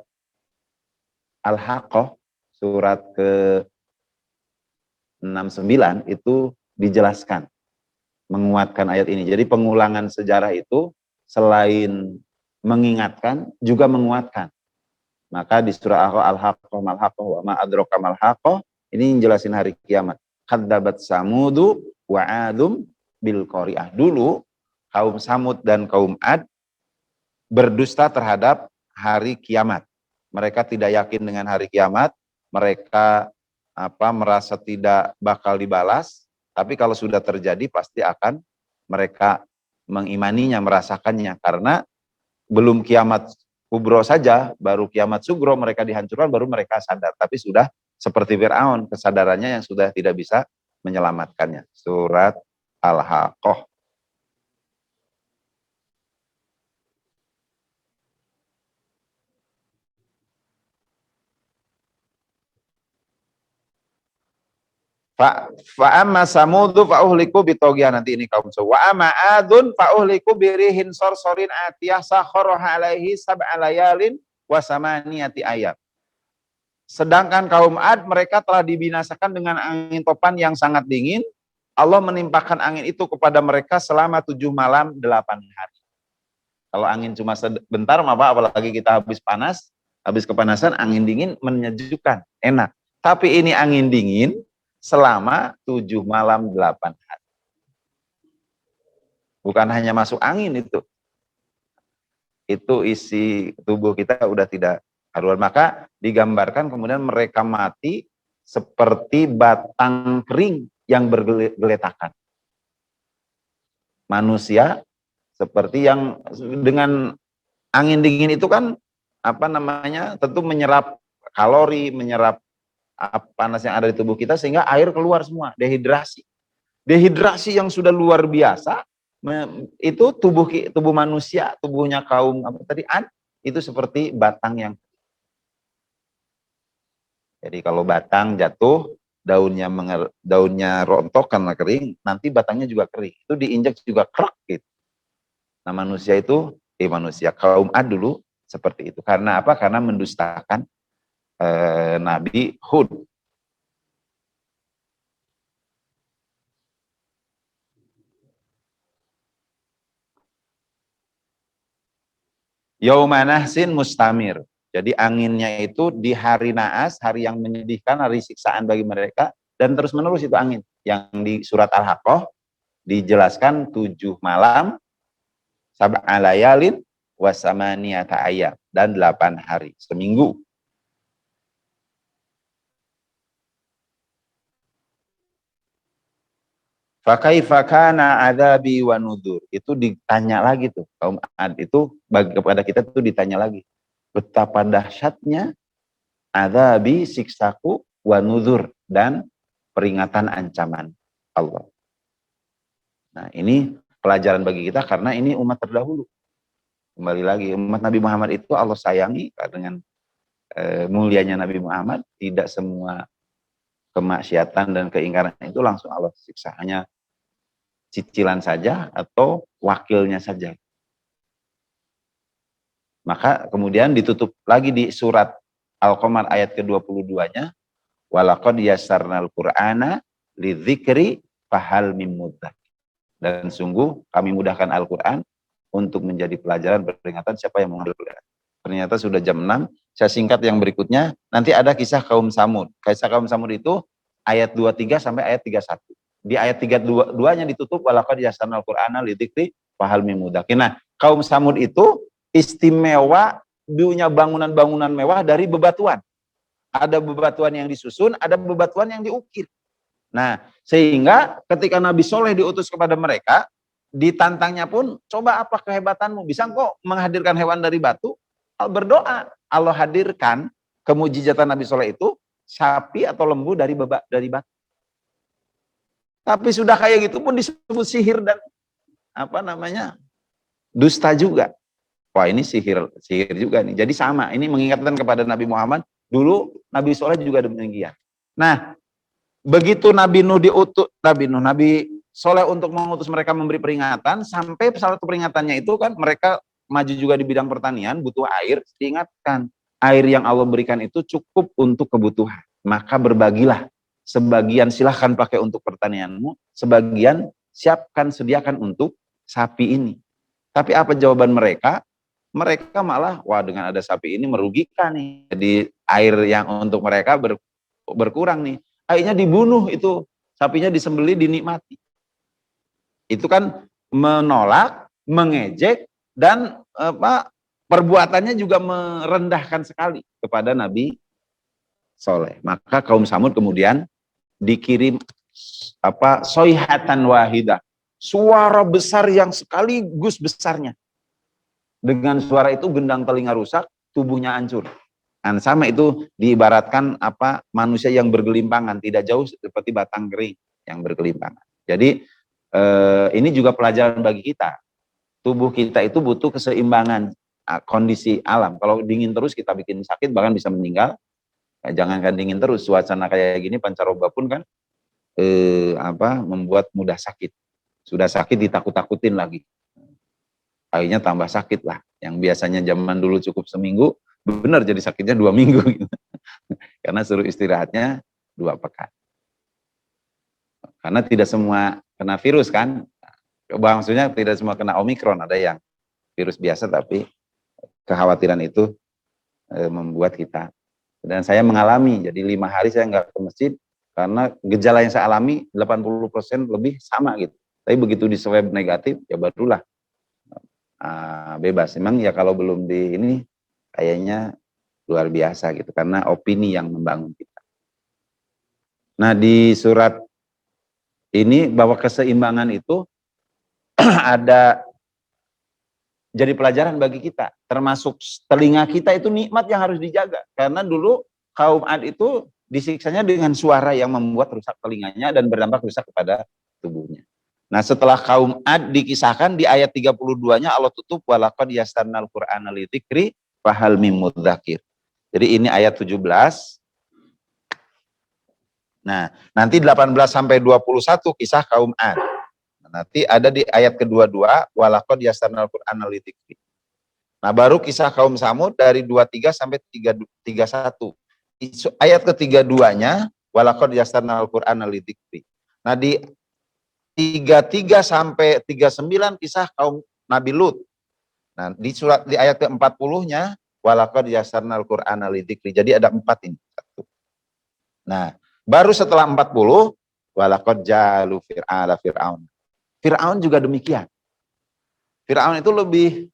Al-Haqqah, surat ke-69 itu dijelaskan, menguatkan ayat ini. Jadi pengulangan sejarah itu selain mengingatkan, juga menguatkan. Maka di surah Al-Haqqah mal-Haqqah wa ma adraka mal-Haqqah, ini jelasin hari kiamat. Kadzabat Samudu wa Adum bil Qari'ah. Dulu kaum Samud dan kaum Ad berdusta terhadap hari kiamat. Mereka tidak yakin dengan hari kiamat, mereka merasa tidak bakal dibalas, tapi kalau sudah terjadi pasti akan mereka mengimaninya, merasakannya, karena belum kiamat kubro saja, baru kiamat sugro mereka dihancurkan, baru mereka sadar, tapi sudah seperti Fir'aun, kesadarannya yang sudah tidak bisa menyelamatkannya. Surat Al-Haqqah. Fa amma samudu fa uhliku bitogya, nanti ini kaum Samud. Wa amma adun fa uhliku birihin sorsorin atiyah sakharaha alaihi sab'a layalin wa samaniyati ayam. Sedangkan kaum Ad, mereka telah dibinasakan dengan angin topan yang sangat dingin. Allah menimpakan angin itu kepada mereka selama 7 malam 8 hari. Kalau angin cuma sebentar, apalagi kita habis panas, habis kepanasan, angin dingin menyejukkan, enak. Tapi ini angin dingin selama 7 malam 8 hari. Bukan hanya masuk angin itu isi tubuh kita udah tidak karuan. Maka digambarkan kemudian mereka mati seperti batang kering yang bergeletakan. Manusia seperti yang dengan angin dingin itu kan tentu menyerap kalori, menyerap panas yang ada di tubuh kita sehingga air keluar semua, dehidrasi. Dehidrasi yang sudah luar biasa, itu tubuh manusia, tubuhnya kaum Ad, itu seperti batang yang. Jadi kalau batang jatuh, daunnya rontok karena kering, nanti batangnya juga kering. Itu diinjak juga krek gitu. Nah, manusia kaum Ad dulu seperti itu. Karena apa? Karena mendustakan Nabi Hud. Yauma nahsin mustamir. Jadi anginnya itu di hari naas, hari yang menyedihkan, hari siksaan bagi mereka, dan terus menerus itu angin. Yang di surat Al-Haqqah dijelaskan 7 malam, sab'a layalin, wasamaniyata ayam, dan 8 hari, seminggu. Fakaifa kana adabi wa nudur. Itu ditanya lagi tuh, kaum Ad itu kepada kita tuh ditanya lagi. Betapa dahsyatnya adabi, siksaku, wa nudur, dan peringatan ancaman Allah. Nah, ini pelajaran bagi kita karena ini umat terdahulu. Kembali lagi, umat Nabi Muhammad itu Allah sayangi dengan mulianya Nabi Muhammad. Tidak semua kemaksiatan dan keingkaran itu langsung Allah siksa. Hanya cicilan saja atau wakilnya saja. Maka kemudian ditutup lagi di surat Al-Qamar ayat ke-22-nya, walaqad yassarnal Qur'ana lidzikri fahal mim mudzakir. Dan sungguh kami mudahkan Al-Qur'an untuk menjadi pelajaran peringatan siapa yang mengambil pelajaran. Ternyata sudah jam 6, saya singkat yang berikutnya. Nanti ada kisah kaum Samud. Kisah kaum Samud itu ayat 23 sampai ayat 31. Di ayat 32-nya ditutup walaqad yassarnal Qur'ana lidzikri fahal mim mudzakir. Nah, kaum Samud itu istimewa, punya bangunan-bangunan mewah dari bebatuan. Ada bebatuan yang disusun, ada bebatuan yang diukir. Nah, sehingga ketika Nabi Soleh diutus kepada mereka, ditantangnya pun, coba apa kehebatanmu? Bisa kok menghadirkan hewan dari batu? Berdoa, Allah hadirkan kemujizatan Nabi Soleh itu, sapi atau lembu dari batu. Tapi sudah kayak gitu pun disebut sihir dan dusta juga. Wah, ini sihir juga nih. Jadi sama, ini mengingatkan kepada Nabi Muhammad, dulu Nabi Soleh juga demikian. Nah, begitu Nabi Soleh untuk mengutus mereka memberi peringatan, sampai salah satu peringatannya itu kan mereka maju juga di bidang pertanian, butuh air, diingatkan, air yang Allah berikan itu cukup untuk kebutuhan. Maka berbagilah, sebagian silahkan pakai untuk pertanianmu, sebagian sediakan untuk sapi ini. Tapi apa jawaban mereka? Mereka malah, wah dengan ada sapi ini merugikan nih. Jadi air yang untuk mereka berkurang nih. Akhirnya dibunuh itu, sapinya disembelih, dinikmati. Itu kan menolak, mengejek, dan perbuatannya juga merendahkan sekali kepada Nabi Soleh. Maka kaum Samud kemudian dikirim soihatan wahidah, suara besar yang sekaligus besarnya. Dengan suara itu gendang telinga rusak, tubuhnya hancur. Dan sama itu diibaratkan manusia yang bergelimpangan, tidak jauh seperti batang kering yang bergelimpangan. Jadi ini juga pelajaran bagi kita. Tubuh kita itu butuh keseimbangan kondisi alam. Kalau dingin terus kita bikin sakit, bahkan bisa meninggal. Jangankan dingin terus, suasana kayak gini pancaroba pun kan membuat mudah sakit. Sudah sakit ditakut-takutin lagi. Akhirnya tambah sakit lah. Yang biasanya zaman dulu cukup seminggu, benar jadi sakitnya 2 minggu. Karena suruh istirahatnya 2 pekan. Karena tidak semua kena virus kan. Maksudnya tidak semua kena Omikron. Ada yang virus biasa tapi kekhawatiran itu membuat kita. Dan saya mengalami, jadi 5 hari saya nggak ke masjid, karena gejala yang saya alami 80% lebih sama gitu. Tapi begitu di swab negatif, ya barulah bebas. Memang ya kalau belum di ini, kayaknya luar biasa gitu, karena opini yang membangun kita. Nah di surat ini, bahwa keseimbangan itu ada jadi pelajaran bagi kita, termasuk telinga kita itu nikmat yang harus dijaga. Karena dulu kaum Ad itu disiksanya dengan suara yang membuat rusak telinganya dan berdampak rusak kepada tubuhnya. Nah setelah kaum Ad dikisahkan di ayat 32-nya Allah tutup walaqad yassarnal Qur'ana lidzikri fahal mim mudzakir. Jadi ini ayat 17. Nah, nanti 18 sampai 21 kisah kaum Ad. Nanti ada di ayat kedua-dua, walaqad yassarnal Qur'ana lidzikri. Nah, baru kisah kaum Samud dari 23 sampai 31. Ayat ketiga-duanya, walaqad yassarnal Qur'ana lidzikri. Nah, di 33 sampai 39 kisah kaum Nabi Lut. Nah, di ayat ke-40-nya, walaqad yassarnal Qur'ana lidzikri. Jadi ada 4 ini. Nah, baru setelah 40, walaqad ja'alu fir'aun. Fir'aun juga demikian. Fir'aun itu lebih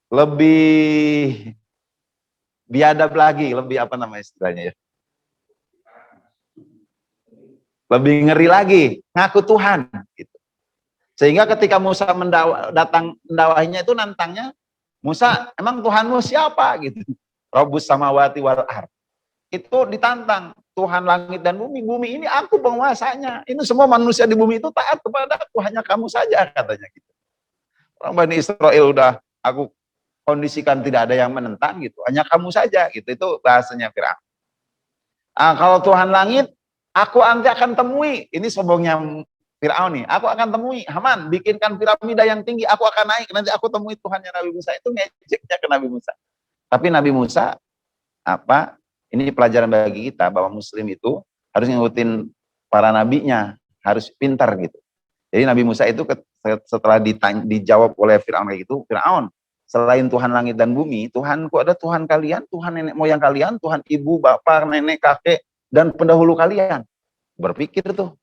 lebih biadab lagi, lebih istilahnya ya. Lebih ngeri lagi, ngaku Tuhan gitu. Sehingga ketika Musa datang mendakwahinya itu nantangnya, Musa, emang Tuhanmu siapa gitu. Rabbus samawati wal ardh. Itu ditantang, Tuhan langit dan bumi, bumi ini aku penguasanya. Ini semua manusia di bumi itu taat kepada aku, hanya kamu saja katanya gitu. Orang Bani Israel udah aku kondisikan tidak ada yang menentang gitu, hanya kamu saja gitu. Itu bahasanya Firaun. Kalau Tuhan langit, aku nanti akan temui. Ini sombongnya Firaun nih. Aku akan temui Haman, bikinkan piramida yang tinggi, aku akan naik. Nanti aku temui Tuhannya Nabi Musa. Itu ngejeknya ke Nabi Musa. Tapi Nabi Musa ini pelajaran bagi kita bahwa Muslim itu harus ngikutin para nabinya, harus pintar gitu. Jadi Nabi Musa itu setelah dijawab oleh Firaun kayak gitu, Firaun, selain Tuhan langit dan bumi, Tuhanku ada Tuhan kalian, Tuhan nenek moyang kalian, Tuhan ibu, bapak, nenek, kakek, dan pendahulu kalian. Berpikir tuh,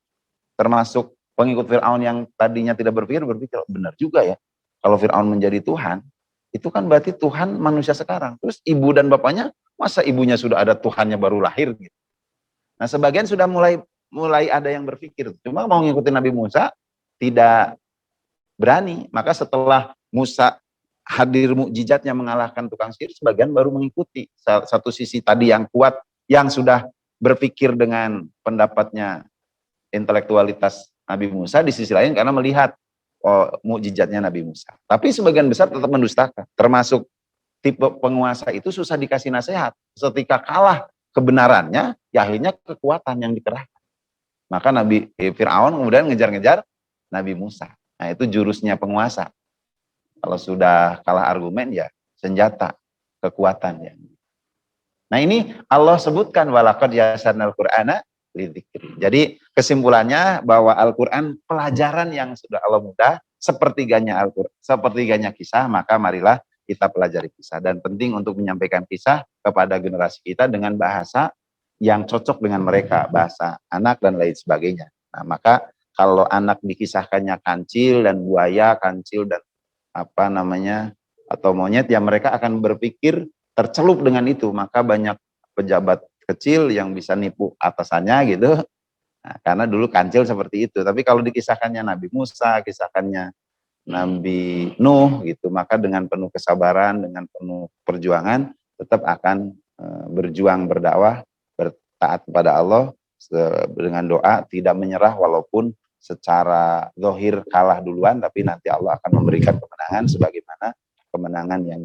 termasuk pengikut Firaun yang tadinya tidak berpikir benar juga ya. Kalau Firaun menjadi Tuhan, itu kan berarti Tuhan manusia sekarang. Terus ibu dan bapaknya, masa ibunya sudah ada Tuhannya baru lahir gitu. Nah sebagian sudah mulai ada yang berpikir. Cuma mau ngikutin Nabi Musa, tidak berani. Maka setelah Musa hadir mukjizatnya mengalahkan tukang sihir, sebagian baru mengikuti. Satu sisi tadi yang kuat, yang sudah berpikir dengan pendapatnya intelektualitas Nabi Musa, di sisi lain karena melihat mukjizatnya Nabi Musa. Tapi sebagian besar tetap mendustakan. Termasuk tipe penguasa itu susah dikasih nasihat. Ketika kalah kebenarannya, ya akhirnya kekuatan yang dikerahkan. Maka Nabi Fir'aun kemudian ngejar-ngejar Nabi Musa. Nah itu jurusnya penguasa. Kalau sudah kalah argumen ya senjata, kekuatan ya. Nah ini Allah sebutkan walaqad yassarnal Qur'ana lidzikri. Jadi kesimpulannya bahwa Al-Qur'an pelajaran yang sudah Allah mudah, sepertiganya Al-Qur'an, sepertiganya kisah, maka marilah kita pelajari kisah. Dan penting untuk menyampaikan kisah kepada generasi kita dengan bahasa yang cocok dengan mereka, bahasa anak dan lain sebagainya. Nah, maka kalau anak dikisahkannya kancil dan buaya, kancil dan atau monyet, ya mereka akan berpikir tercelup dengan itu. Maka banyak pejabat kecil yang bisa nipu atasannya gitu. Nah, karena dulu kancil seperti itu. Tapi kalau dikisahkannya Nabi Musa, kisahkannya Nabi Nuh gitu, maka dengan penuh kesabaran, dengan penuh perjuangan, tetap akan berjuang berdakwah, bertaat kepada Allah dengan doa, tidak menyerah walaupun secara zahir kalah duluan, tapi nanti Allah akan memberikan kemenangan sebagaimana kemenangan yang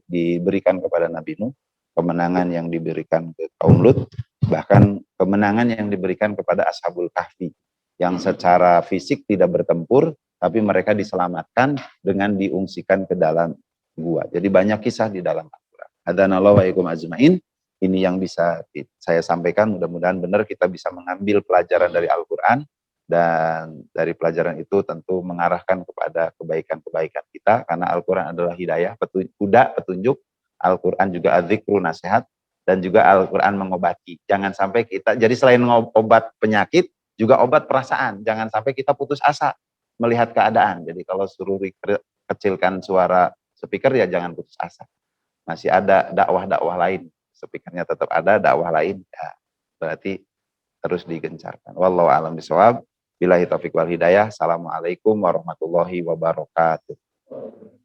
diberikan kepada Nabi Nuh, kemenangan yang diberikan ke kaum Lut, bahkan kemenangan yang diberikan kepada Ashabul Kahfi yang secara fisik tidak bertempur, tapi mereka diselamatkan dengan diungsikan ke dalam gua. Jadi banyak kisah di dalam Al-Quran. Hadanallahu wa iyyakum ajmain. Ini yang bisa saya sampaikan, mudah-mudahan benar kita bisa mengambil pelajaran dari Al-Quran, dan dari pelajaran itu tentu mengarahkan kepada kebaikan-kebaikan kita, karena Al-Quran adalah hidayah, petunjuk, Al-Quran juga adzikru, nasihat, dan juga Al-Quran mengobati. Jangan sampai kita, jadi selain obat penyakit, juga obat perasaan, jangan sampai kita putus asa melihat keadaan. Jadi kalau suruh kecilkan suara speaker, ya jangan putus asa. Masih ada dakwah-dakwah lain, speakernya tetap ada, dakwah lain, ya berarti terus digencarkan. Wallahu a'lam bishawab. Billahi taufiq wal hidayah. Assalamualaikum warahmatullahi wabarakatuh.